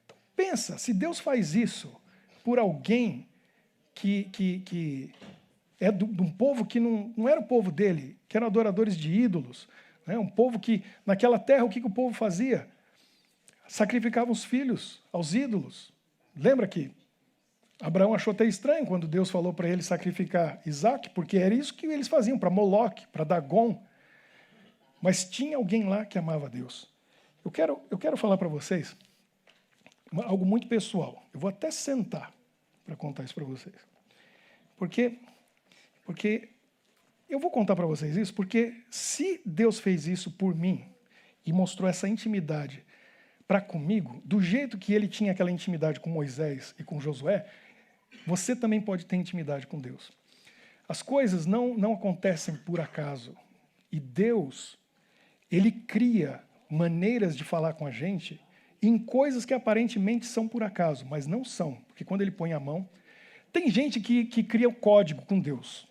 Então, pensa, se Deus faz isso por alguém que é de um povo que não era o povo dele, que eram adoradores de ídolos, né? Um povo que, naquela terra, o que o povo fazia? Sacrificava os filhos aos ídolos. Lembra que Abraão achou até estranho quando Deus falou para ele sacrificar Isaac, porque era isso que eles faziam, para Moloque, para Dagon. Mas tinha alguém lá que amava Deus. Eu quero falar para vocês algo muito pessoal. Eu vou até sentar para contar isso para vocês. Porque eu vou contar para vocês isso, porque se Deus fez isso por mim e mostrou essa intimidade para comigo, do jeito que ele tinha aquela intimidade com Moisés e com Josué, você também pode ter intimidade com Deus. As coisas não acontecem por acaso. E Deus, ele cria maneiras de falar com a gente em coisas que aparentemente são por acaso, mas não são, porque quando ele põe a mão... Tem gente que cria um código com Deus.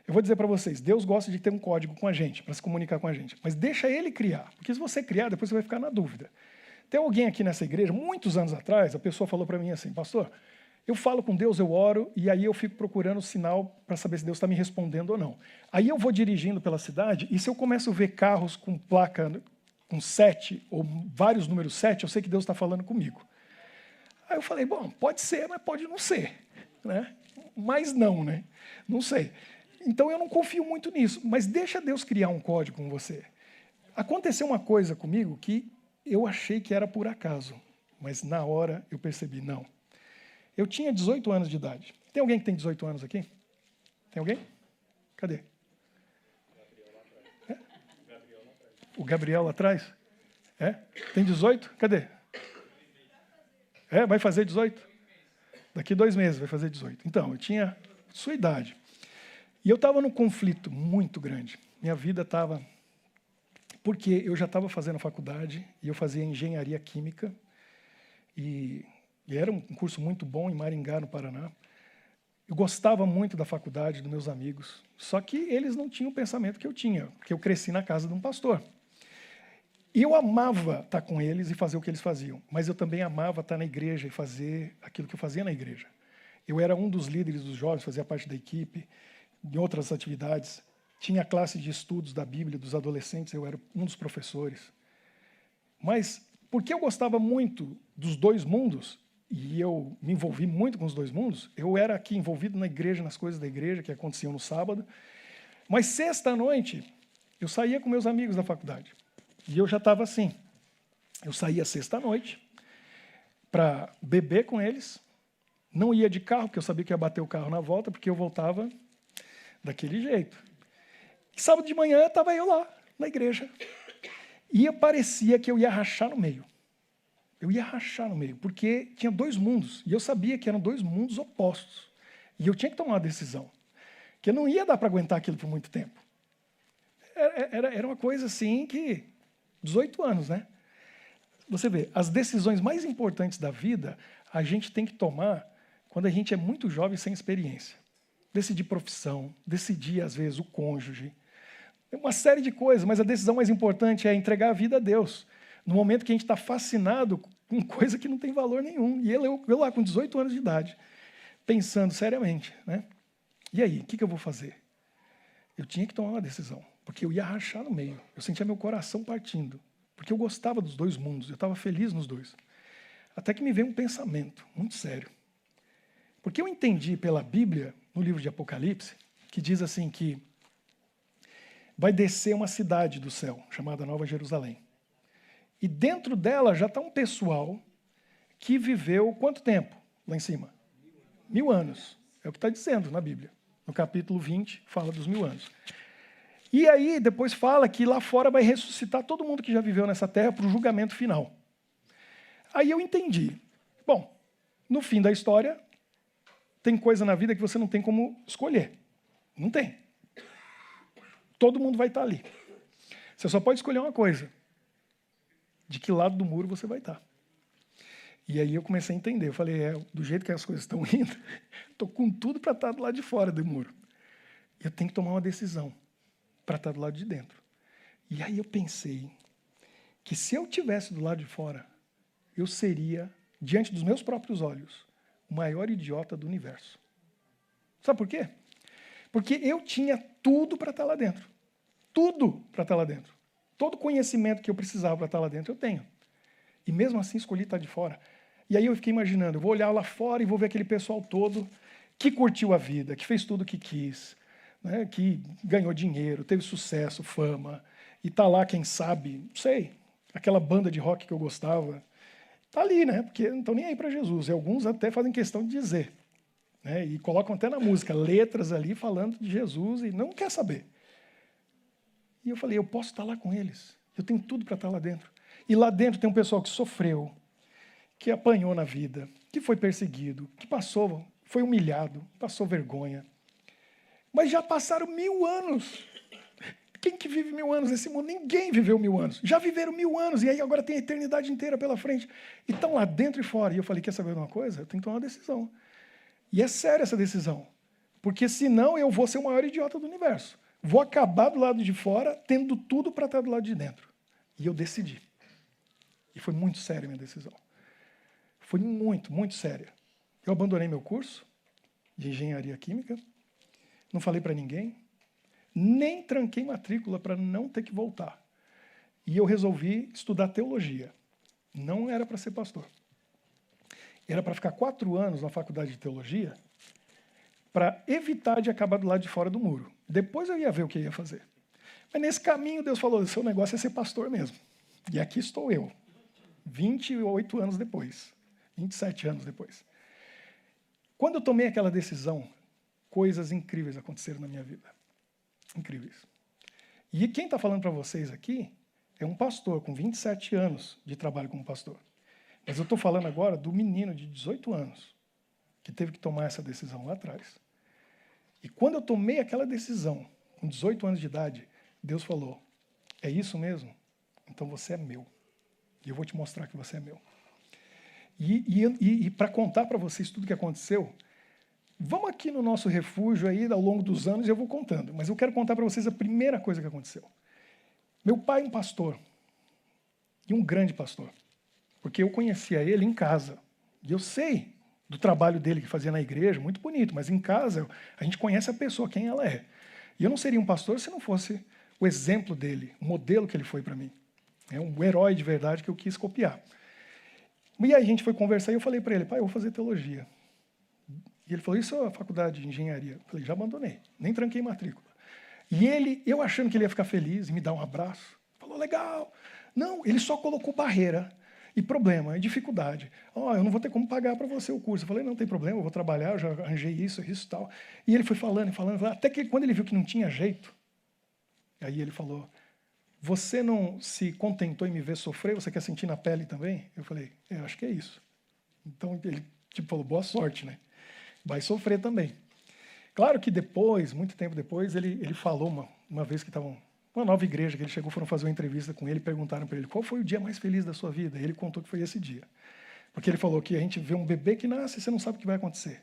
Eu vou dizer para vocês, Deus gosta de ter um código com a gente, para se comunicar com a gente, mas deixa ele criar, porque se você criar, depois você vai ficar na dúvida. Tem alguém aqui nessa igreja, muitos anos atrás, a pessoa falou para mim assim, pastor, eu falo com Deus, eu oro, e aí eu fico procurando o sinal para saber se Deus está me respondendo ou não. Aí eu vou dirigindo pela cidade, e se eu começo a ver carros com placa com 7, ou vários números 7, eu sei que Deus está falando comigo. Aí eu falei, bom, pode ser, mas pode não ser. Né? Mas não, né? Não sei. Então eu não confio muito nisso, mas deixa Deus criar um código com você. Aconteceu uma coisa comigo que eu achei que era por acaso, mas na hora eu percebi, não. Eu tinha 18 anos de idade. Tem alguém que tem 18 anos aqui? Tem alguém? Cadê? É? O Gabriel lá atrás? É? Tem 18? Cadê? É, vai fazer 18? Daqui 2 meses vai fazer 18. Então, eu tinha sua idade. E eu estava num conflito muito grande. Minha vida estava... Porque eu já estava fazendo faculdade e eu fazia engenharia química. E era um curso muito bom em Maringá, no Paraná. Eu gostava muito da faculdade, dos meus amigos. Só que eles não tinham o pensamento que eu tinha, porque eu cresci na casa de um pastor. E eu amava estar com eles e fazer o que eles faziam, mas eu também amava estar na igreja e fazer aquilo que eu fazia na igreja. Eu era um dos líderes dos jovens, fazia parte da equipe, de outras atividades. Tinha a classe de estudos da Bíblia dos adolescentes, eu era um dos professores. Mas, porque eu gostava muito dos dois mundos, e eu me envolvi muito com os dois mundos, eu era aqui envolvido na igreja, nas coisas da igreja que aconteciam no sábado, mas sexta-noite eu saía com meus amigos da faculdade. E eu já estava assim. Eu saía sexta-noite para beber com eles. Não ia de carro, porque eu sabia que ia bater o carro na volta, porque eu voltava daquele jeito. E sábado de manhã estava eu lá, na igreja. E parecia que eu ia rachar no meio. Eu ia rachar no meio, porque tinha 2 mundos. E eu sabia que eram 2 mundos opostos. E eu tinha que tomar uma decisão. Que não ia dar para aguentar aquilo por muito tempo. Era uma coisa assim que... 18 anos, né? Você vê, as decisões mais importantes da vida, a gente tem que tomar quando a gente é muito jovem sem experiência. Decidir profissão, decidir, às vezes, o cônjuge. Uma série de coisas, mas a decisão mais importante é entregar a vida a Deus. No momento que a gente está fascinado com coisa que não tem valor nenhum. E eu lá, com 18 anos de idade, pensando seriamente, né? E aí, o que eu vou fazer? Eu tinha que tomar uma decisão. Porque eu ia rachar no meio. Eu sentia meu coração partindo. Porque eu gostava dos 2 mundos. Eu estava feliz nos 2. Até que me veio um pensamento muito sério. Porque eu entendi pela Bíblia, no livro de Apocalipse, que diz assim que vai descer uma cidade do céu, chamada Nova Jerusalém. E dentro dela já está um pessoal que viveu quanto tempo lá em cima? 1000 anos. É o que está dizendo na Bíblia. No capítulo 20, fala dos 1000 anos. E aí, depois fala que lá fora vai ressuscitar todo mundo que já viveu nessa terra para o julgamento final. Aí eu entendi. Bom, no fim da história, tem coisa na vida que você não tem como escolher. Não tem. Todo mundo vai estar ali. Você só pode escolher uma coisa. De que lado do muro você vai estar. E aí eu comecei a entender. Eu falei, do jeito que as coisas estão indo, estou com tudo para estar do lado de fora do muro. Eu tenho que tomar uma decisão para estar do lado de dentro. E aí eu pensei que se eu estivesse do lado de fora, eu seria, diante dos meus próprios olhos, o maior idiota do universo. Sabe por quê? Porque eu tinha tudo para estar lá dentro. Tudo para estar lá dentro. Todo conhecimento que eu precisava para estar lá dentro, eu tenho. E mesmo assim escolhi estar de fora. E aí eu fiquei imaginando, eu vou olhar lá fora e vou ver aquele pessoal todo que curtiu a vida, que fez tudo o que quis, né, que ganhou dinheiro, teve sucesso, fama, e está lá, quem sabe, não sei, aquela banda de rock que eu gostava, está ali, né, porque não estão nem aí para Jesus, e alguns até fazem questão de dizer, né, e colocam até na música letras ali falando de Jesus e não quer saber. E eu falei, eu posso estar lá com eles, eu tenho tudo para estar lá dentro. E lá dentro tem um pessoal que sofreu, que apanhou na vida, que foi perseguido, que passou, foi humilhado, passou vergonha. Mas já passaram 1000 anos. Quem que vive 1000 anos nesse mundo? Ninguém viveu 1000 anos. Já viveram 1000 anos, e aí agora tem a eternidade inteira pela frente. E estão lá dentro e fora. E eu falei, quer saber de uma coisa? Eu tenho que tomar uma decisão. E é séria essa decisão. Porque senão eu vou ser o maior idiota do universo. Vou acabar do lado de fora, tendo tudo para estar do lado de dentro. E eu decidi. E foi muito séria a minha decisão. Foi muito, muito séria. Eu abandonei meu curso de engenharia química. Não falei para ninguém. Nem tranquei matrícula para não ter que voltar. E eu resolvi estudar teologia. Não era para ser pastor. Era para ficar 4 anos na faculdade de teologia para evitar de acabar do lado de fora do muro. Depois eu ia ver o que eu ia fazer. Mas nesse caminho Deus falou, seu negócio é ser pastor mesmo. E aqui estou eu, 28 anos depois, 27 anos depois. Quando eu tomei aquela decisão, coisas incríveis aconteceram na minha vida. Incríveis. E quem está falando para vocês aqui é um pastor com 27 anos de trabalho como pastor. Mas eu estou falando agora do menino de 18 anos, que teve que tomar essa decisão lá atrás. E quando eu tomei aquela decisão, com 18 anos de idade, Deus falou, é isso mesmo? Então você é meu. E eu vou te mostrar que você é meu. E para contar para vocês tudo o que aconteceu, vamos aqui no nosso refúgio aí, ao longo dos anos, e eu vou contando. Mas eu quero contar para vocês a primeira coisa que aconteceu. Meu pai é um pastor, e um grande pastor, porque eu conhecia ele em casa. E eu sei do trabalho dele que fazia na igreja, muito bonito, mas em casa a gente conhece a pessoa, quem ela é. E eu não seria um pastor se não fosse o exemplo dele, o modelo que ele foi para mim. É um herói de verdade que eu quis copiar. E aí a gente foi conversar e eu falei para ele, pai, eu vou fazer teologia. E ele falou, isso é a faculdade de engenharia. Eu falei, já abandonei, nem tranquei matrícula. E ele, eu achando que ele ia ficar feliz e me dar um abraço, falou, legal. Não, ele só colocou barreira e problema, e dificuldade. Eu não vou ter como pagar para você o curso. Eu falei, não tem problema, eu vou trabalhar, eu já arranjei isso e tal. E ele foi falando, até que quando ele viu que não tinha jeito, aí ele falou, você não se contentou em me ver sofrer, você quer sentir na pele também? Eu falei, eu acho que é isso. Então ele falou, boa sorte, né? Vai sofrer também. Claro que depois, muito tempo depois, ele falou uma vez que estava uma nova igreja, que ele chegou, foram fazer uma entrevista com ele, perguntaram para ele, qual foi o dia mais feliz da sua vida? E ele contou que foi esse dia. Porque ele falou que a gente vê um bebê que nasce e você não sabe o que vai acontecer.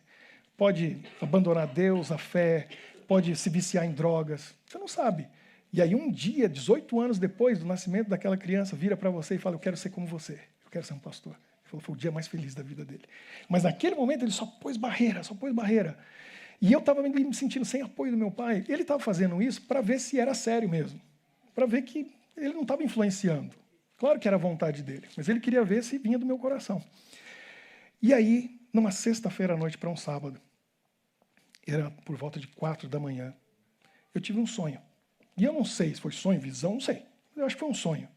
Pode abandonar Deus, a fé, pode se viciar em drogas, você não sabe. E aí um dia, 18 anos depois do nascimento daquela criança, vira para você e fala, eu quero ser como você, eu quero ser um pastor. Ele falou, foi o dia mais feliz da vida dele. Mas naquele momento ele só pôs barreira, E eu estava me sentindo sem apoio do meu pai. Ele estava fazendo isso para ver se era sério mesmo. Para ver que ele não estava influenciando. Claro que era a vontade dele, mas ele queria ver se vinha do meu coração. E aí, numa sexta-feira à noite para um sábado, era por volta de 4 da manhã, eu tive um sonho. E eu não sei se foi sonho, visão, não sei. Eu acho que foi um sonho.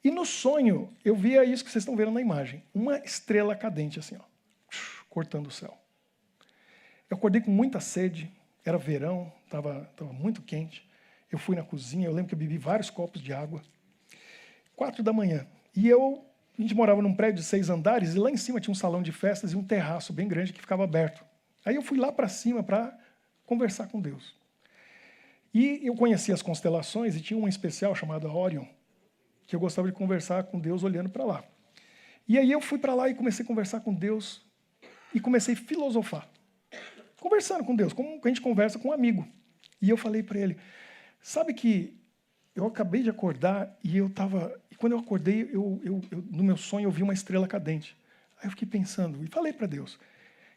E no sonho, eu via isso que vocês estão vendo na imagem. Uma estrela cadente, assim, ó, cortando o céu. Eu acordei com muita sede, era verão, estava muito quente. Eu fui na cozinha, eu lembro que eu bebi vários copos de água. 4 da manhã. E a gente morava num prédio de 6 andares, e lá em cima tinha um salão de festas e um terraço bem grande que ficava aberto. Aí eu fui lá para cima para conversar com Deus. E eu conhecia as constelações, e tinha uma especial chamada Orion, que eu gostava de conversar com Deus olhando para lá. E aí eu fui para lá e comecei a conversar com Deus, e comecei a filosofar. Conversando com Deus, como a gente conversa com um amigo. E eu falei para ele, sabe que eu acabei de acordar e quando eu acordei, no meu sonho eu vi uma estrela cadente. Aí eu fiquei pensando e falei para Deus,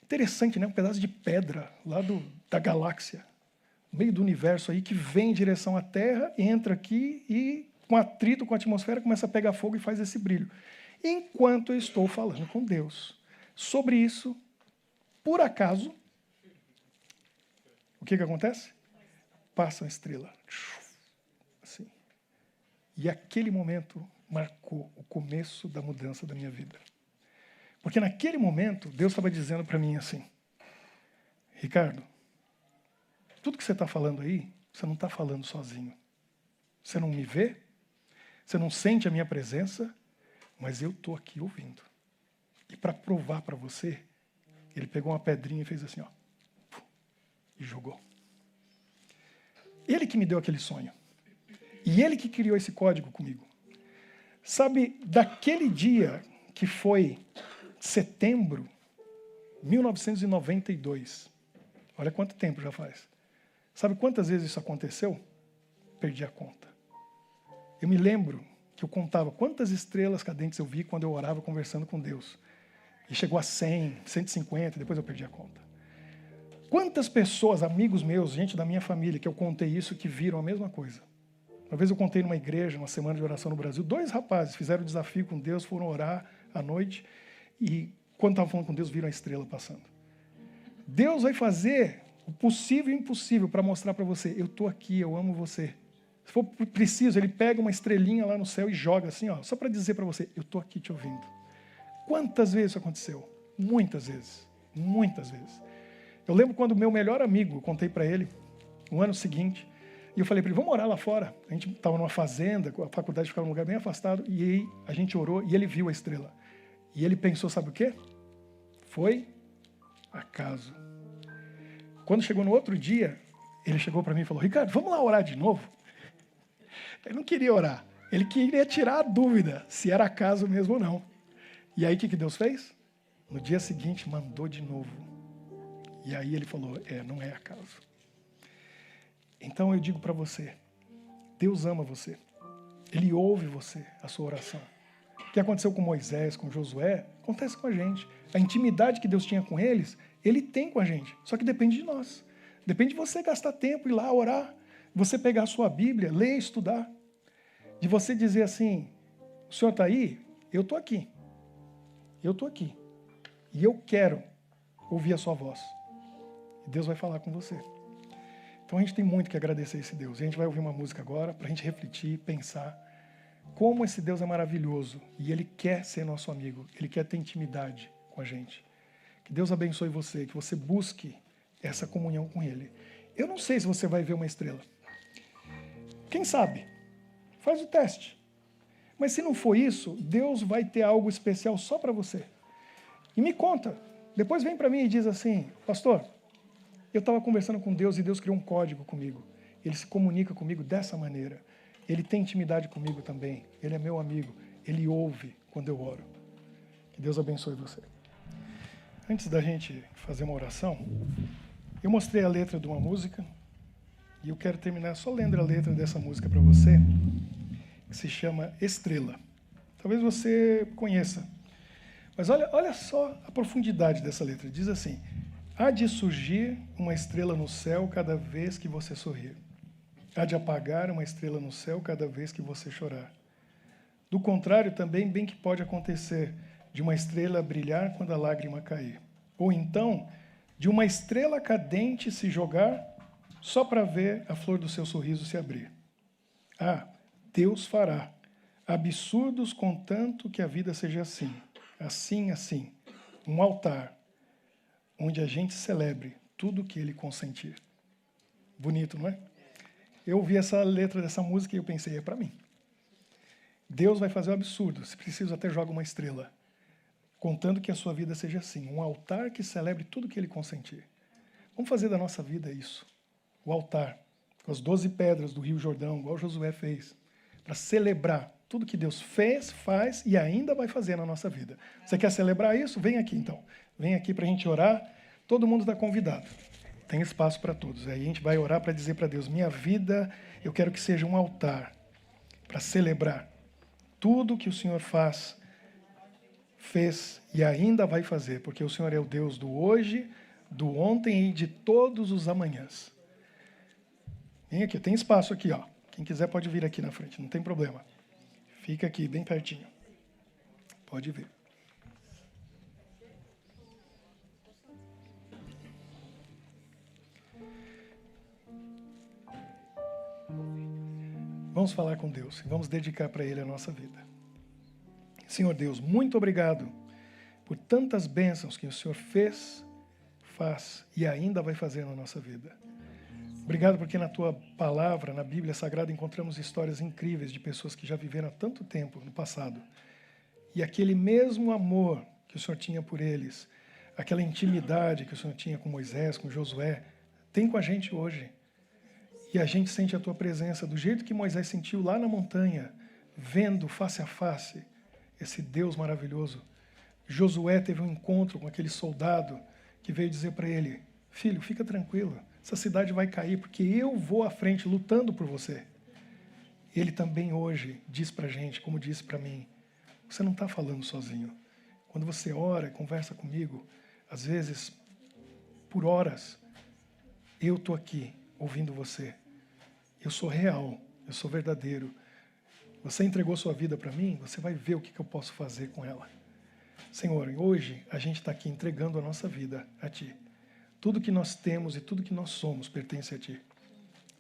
interessante, né? Um pedaço de pedra lá da galáxia, no meio do universo aí, que vem em direção à Terra, entra aqui e com atrito com a atmosfera começa a pegar fogo e faz esse brilho. Enquanto eu estou falando com Deus sobre isso, por acaso, o que acontece? Passa uma estrela. Assim. E aquele momento marcou o começo da mudança da minha vida. Porque naquele momento, Deus estava dizendo para mim assim, Ricardo, tudo que você está falando aí, você não está falando sozinho. Você não me vê, você não sente a minha presença, mas eu estou aqui ouvindo. E para provar para você, ele pegou uma pedrinha e fez assim, ó, e jogou. Ele que me deu aquele sonho. E Ele que criou esse código comigo. Sabe, daquele dia que foi setembro de 1992, olha quanto tempo já faz. Sabe quantas vezes isso aconteceu? Perdi a conta. Eu me lembro que eu contava quantas estrelas cadentes eu vi quando eu orava conversando com Deus. E chegou a 100, 150, depois eu perdi a conta. Quantas pessoas, amigos meus, gente da minha família, que eu contei isso, que viram a mesma coisa. Uma vez eu contei numa igreja, numa semana de oração no Brasil, 2 rapazes fizeram o desafio com Deus, foram orar à noite e, quando estavam falando com Deus, viram a estrela passando. Deus vai fazer o possível e o impossível para mostrar para você, eu estou aqui, eu amo você. Se for preciso, Ele pega uma estrelinha lá no céu e joga assim, ó, só para dizer para você, eu estou aqui te ouvindo. Quantas vezes isso aconteceu? Muitas vezes. Muitas vezes. Eu lembro quando o meu melhor amigo, eu contei para ele, no ano seguinte, e eu falei para ele, vamos orar lá fora. A gente estava numa fazenda, a faculdade ficava num lugar bem afastado, e aí a gente orou e ele viu a estrela. E ele pensou, sabe o quê? Foi acaso. Quando chegou no outro dia, ele chegou para mim e falou, Ricardo, vamos lá orar de novo? Ele não queria orar, ele queria tirar a dúvida se era acaso mesmo ou não. E aí o que Deus fez? No dia seguinte mandou de novo. E aí ele falou, não é acaso. Então eu digo para você, Deus ama você. Ele ouve você, a sua oração. O que aconteceu com Moisés, com Josué, acontece com a gente. A intimidade que Deus tinha com eles, Ele tem com a gente. Só que depende de nós. Depende de você gastar tempo, ir lá orar. Você pegar a sua Bíblia, ler, estudar. De você dizer assim, o Senhor está aí? Eu estou aqui. Eu estou aqui. E eu quero ouvir a sua voz. E Deus vai falar com você. Então a gente tem muito que agradecer a esse Deus. E a gente vai ouvir uma música agora para a gente refletir, pensar como esse Deus é maravilhoso. E Ele quer ser nosso amigo. Ele quer ter intimidade com a gente. Que Deus abençoe você, que você busque essa comunhão com Ele. Eu não sei se você vai ver uma estrela. Quem sabe? Faz o teste. Mas se não for isso, Deus vai ter algo especial só para você. E me conta. Depois vem para mim e diz assim, pastor, eu estava conversando com Deus e Deus criou um código comigo. Ele se comunica comigo dessa maneira. Ele tem intimidade comigo também. Ele é meu amigo. Ele ouve quando eu oro. Que Deus abençoe você. Antes da gente fazer uma oração, eu mostrei a letra de uma música e eu quero terminar só lendo a letra dessa música para você, que se chama Estrela. Talvez você conheça. Mas olha só a profundidade dessa letra. Diz assim, há de surgir uma estrela no céu cada vez que você sorrir. Há de apagar uma estrela no céu cada vez que você chorar. Do contrário, também bem que pode acontecer de uma estrela brilhar quando a lágrima cair. Ou então, de uma estrela cadente se jogar só para ver a flor do seu sorriso se abrir. Ah, Deus fará absurdos contanto que a vida seja assim, assim, assim, um altar onde a gente celebre tudo que Ele consentir. Bonito, não é? Eu ouvi essa letra dessa música e eu pensei, é para mim. Deus vai fazer o absurdo, se preciso até joga uma estrela, contando que a sua vida seja assim, um altar que celebre tudo que Ele consentir. Vamos fazer da nossa vida isso, o altar, com as 12 pedras do Rio Jordão, igual Josué fez, para celebrar tudo que Deus fez, faz e ainda vai fazer na nossa vida. Você quer celebrar isso? Vem aqui então. Vem aqui para a gente orar. Todo mundo está convidado. Tem espaço para todos. Aí a gente vai orar para dizer para Deus, minha vida, eu quero que seja um altar para celebrar tudo que o Senhor fez e ainda vai fazer, porque o Senhor é o Deus do hoje, do ontem e de todos os amanhãs. Vem aqui, tem espaço aqui, ó. Quem quiser pode vir aqui na frente, não tem problema. Fica aqui, bem pertinho. Pode vir. Vamos falar com Deus e vamos dedicar para Ele a nossa vida. Senhor Deus, muito obrigado por tantas bênçãos que o Senhor fez, faz e ainda vai fazer na nossa vida. Obrigado porque na Tua palavra, na Bíblia Sagrada, encontramos histórias incríveis de pessoas que já viveram há tanto tempo no passado. E aquele mesmo amor que o Senhor tinha por eles, aquela intimidade que o Senhor tinha com Moisés, com Josué, tem com a gente hoje. E a gente sente a tua presença do jeito que Moisés sentiu lá na montanha, vendo face a face esse Deus maravilhoso. Josué teve um encontro com aquele soldado que veio dizer para ele: filho, fica tranquilo, essa cidade vai cair porque eu vou à frente lutando por você. Ele também hoje diz para a gente, como disse para mim, você não está falando sozinho. Quando você ora, conversa comigo, às vezes, por horas, eu estou aqui ouvindo você. Eu sou real, eu sou verdadeiro. Você entregou sua vida para mim, você vai ver o que eu posso fazer com ela. Senhor, hoje a gente está aqui entregando a nossa vida a Ti. Tudo que nós temos e tudo que nós somos pertence a Ti.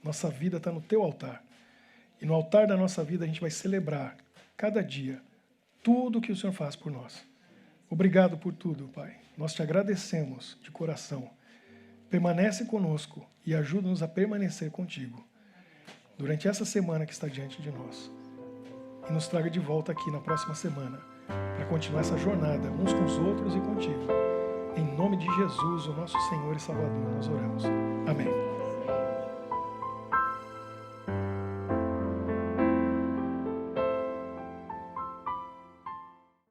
Nossa vida está no Teu altar. E no altar da nossa vida a gente vai celebrar, cada dia, tudo que o Senhor faz por nós. Obrigado por tudo, Pai. Nós te agradecemos de coração. Permanece conosco e ajuda-nos a permanecer contigo durante essa semana que está diante de nós. E nos traga de volta aqui na próxima semana para continuar essa jornada uns com os outros e contigo. Em nome de Jesus, o nosso Senhor e Salvador, nós oramos. Amém.